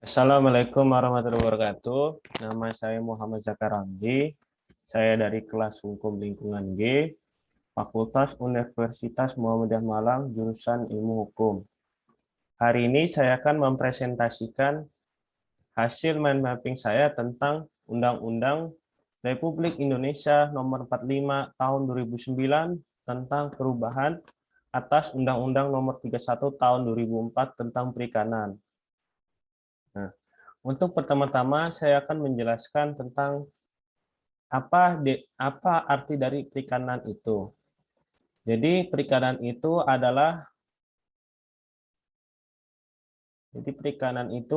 Assalamualaikum warahmatullahi wabarakatuh. Nama saya Muhammad Zakar Ramzi. Saya dari kelas Hukum Lingkungan G, Fakultas Universitas Muhammadiyah Malang, jurusan Ilmu Hukum. Hari ini saya akan mempresentasikan hasil mind mapping saya tentang Undang-Undang Republik Indonesia Nomor 45 Tahun 2009 tentang perubahan atas Undang-Undang Nomor 31 Tahun 2004 tentang perikanan. Nah, untuk pertama-tama saya akan menjelaskan tentang apa arti dari perikanan itu. Jadi perikanan itu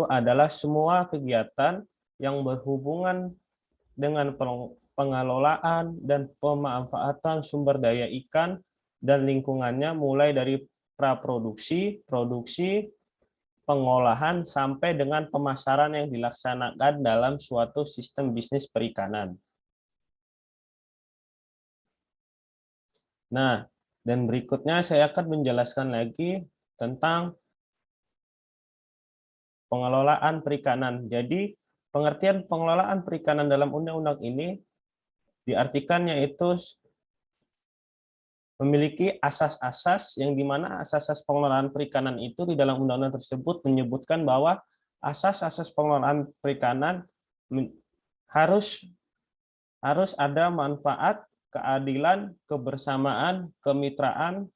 adalah semua kegiatan yang berhubungan dengan pengelolaan dan pemanfaatan sumber daya ikan dan lingkungannya, mulai dari praproduksi, produksi, pengolahan, sampai dengan pemasaran yang dilaksanakan dalam suatu sistem bisnis perikanan. Nah, dan berikutnya saya akan menjelaskan lagi tentang pengelolaan perikanan. Jadi, pengertian pengelolaan perikanan dalam undang-undang ini diartikan yaitu memiliki asas-asas yang dimana asas-asas pengelolaan perikanan itu di dalam undang-undang tersebut menyebutkan bahwa asas-asas pengelolaan perikanan harus ada manfaat, keadilan, kebersamaan, kemitraan,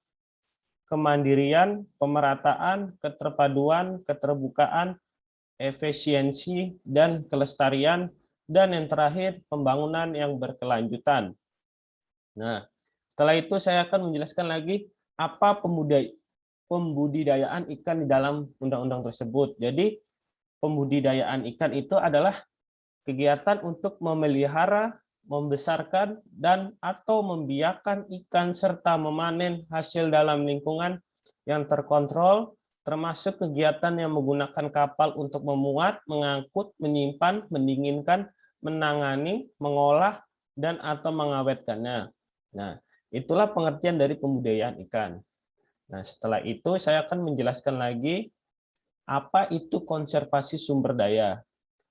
kemandirian, pemerataan, keterpaduan, keterbukaan, efisiensi, dan kelestarian, dan yang terakhir pembangunan yang berkelanjutan. Nah, setelah itu saya akan menjelaskan lagi apa pembudidayaan ikan di dalam undang-undang tersebut. Jadi, pembudidayaan ikan itu adalah kegiatan untuk memelihara, membesarkan, dan atau membiarkan ikan serta memanen hasil dalam lingkungan yang terkontrol, termasuk kegiatan yang menggunakan kapal untuk memuat, mengangkut, menyimpan, mendinginkan, menangani, mengolah, dan atau mengawetkannya. Nah, itulah pengertian dari pembudidayaan ikan. Nah, setelah itu saya akan menjelaskan lagi apa itu konservasi sumber daya.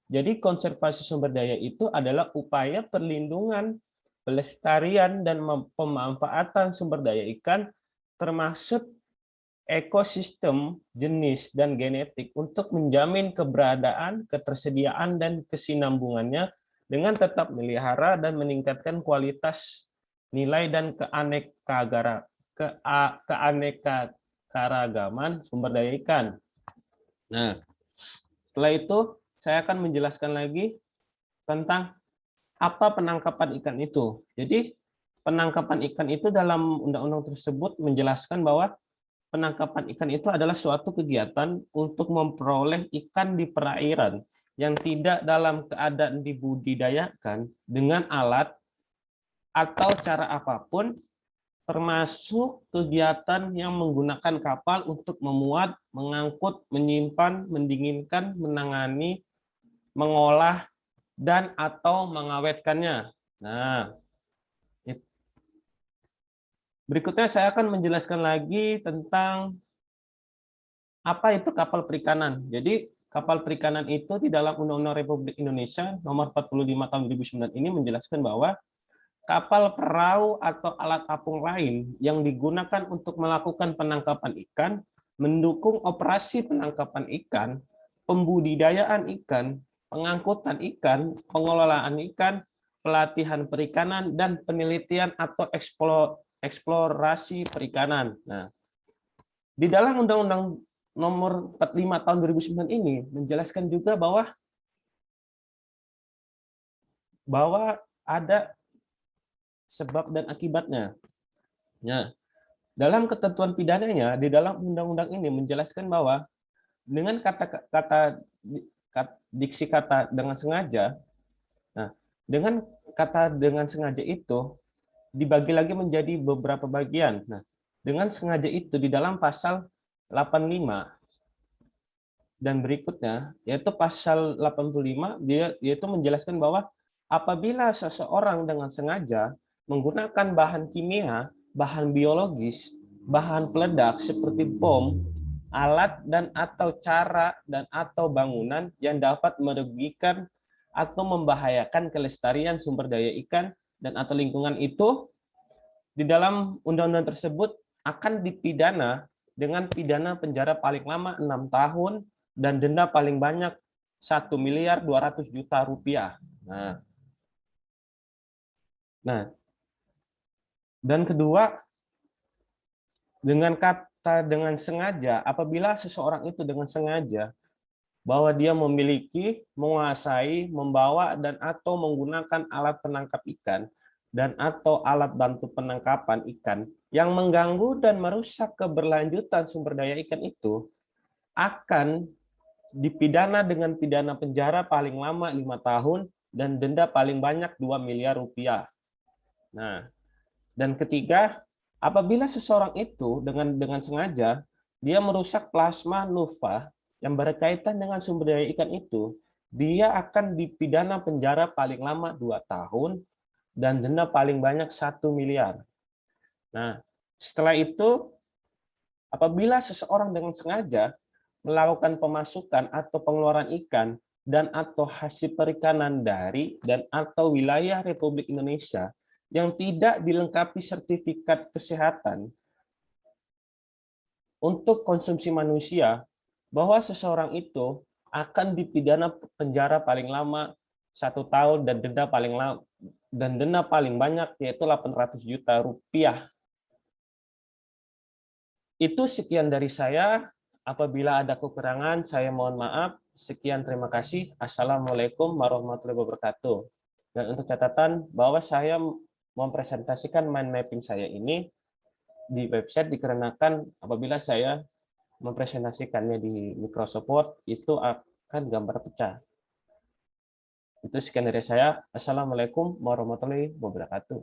Jadi konservasi sumber daya itu adalah upaya perlindungan, pelestarian, dan pemanfaatan sumber daya ikan, termasuk ekosistem, jenis, dan genetik untuk menjamin keberadaan, ketersediaan, dan kesinambungannya dengan tetap melihara dan meningkatkan kualitas nilai dan keanekaragaman sumber daya ikan. Nah, setelah itu saya akan menjelaskan lagi tentang apa penangkapan ikan itu. Jadi, penangkapan ikan itu dalam undang-undang tersebut menjelaskan bahwa penangkapan ikan itu adalah suatu kegiatan untuk memperoleh ikan di perairan yang tidak dalam keadaan dibudidayakan dengan alat atau cara apapun, termasuk kegiatan yang menggunakan kapal untuk memuat, mengangkut, menyimpan, mendinginkan, menangani, mengolah, dan atau mengawetkannya. Nah, berikutnya saya akan menjelaskan lagi tentang apa itu kapal perikanan. Jadi, kapal perikanan itu di dalam Undang-Undang Republik Indonesia Nomor 45 Tahun 2009 ini menjelaskan bahwa kapal perahu atau alat apung lain yang digunakan untuk melakukan penangkapan ikan, mendukung operasi penangkapan ikan, pembudidayaan ikan, pengangkutan ikan, pengelolaan ikan, pelatihan perikanan, dan penelitian atau eksplorasi perikanan. Nah, di dalam Undang-Undang Nomor 45 Tahun 2009 ini menjelaskan juga bahwa ada sebab dan akibatnya. Nah, dalam ketentuan pidananya di dalam undang-undang ini menjelaskan bahwa dengan diksi kata dengan sengaja, nah, dengan kata dengan sengaja itu dibagi lagi menjadi beberapa bagian. Nah, dengan sengaja itu di dalam pasal 85 dan berikutnya, yaitu pasal 85, dia yaitu menjelaskan bahwa apabila seseorang dengan sengaja menggunakan bahan kimia, bahan biologis, bahan peledak seperti bom, alat dan atau cara dan atau bangunan yang dapat merugikan atau membahayakan kelestarian sumber daya ikan dan atau lingkungan itu di dalam undang-undang tersebut akan dipidana dengan pidana penjara paling lama 6 tahun dan denda paling banyak 1.200.000.000 rupiah. Nah, dan kedua, dengan sengaja, apabila seseorang itu dengan sengaja bahwa dia memiliki, menguasai, membawa dan atau menggunakan alat penangkap ikan dan atau alat bantu penangkapan ikan yang mengganggu dan merusak keberlanjutan sumber daya ikan itu akan dipidana dengan pidana penjara paling lama 5 tahun dan denda paling banyak 2 miliar rupiah. Nah, dan ketiga, apabila seseorang itu dengan sengaja dia merusak plasma nova yang berkaitan dengan sumber daya ikan itu, dia akan dipidana penjara paling lama 2 tahun dan denda paling banyak 1 miliar. Nah, setelah itu, apabila seseorang dengan sengaja melakukan pemasukan atau pengeluaran ikan dan atau hasil perikanan dari dan atau wilayah Republik Indonesia yang tidak dilengkapi sertifikat kesehatan untuk konsumsi manusia, bahwa seseorang itu akan dipidana penjara paling lama 1 tahun dan denda paling banyak yaitu 800 juta rupiah. Itu sekian dari saya. Apabila ada kekurangan, saya mohon maaf. Sekian, terima kasih. Assalamualaikum warahmatullahi wabarakatuh. Dan untuk catatan bahwa saya mempresentasikan mind mapping saya ini di website dikarenakan apabila saya mempresentasikannya di Microsoft Word itu akan gambar pecah. Itu sekian dari saya. Assalamualaikum warahmatullahi wabarakatuh.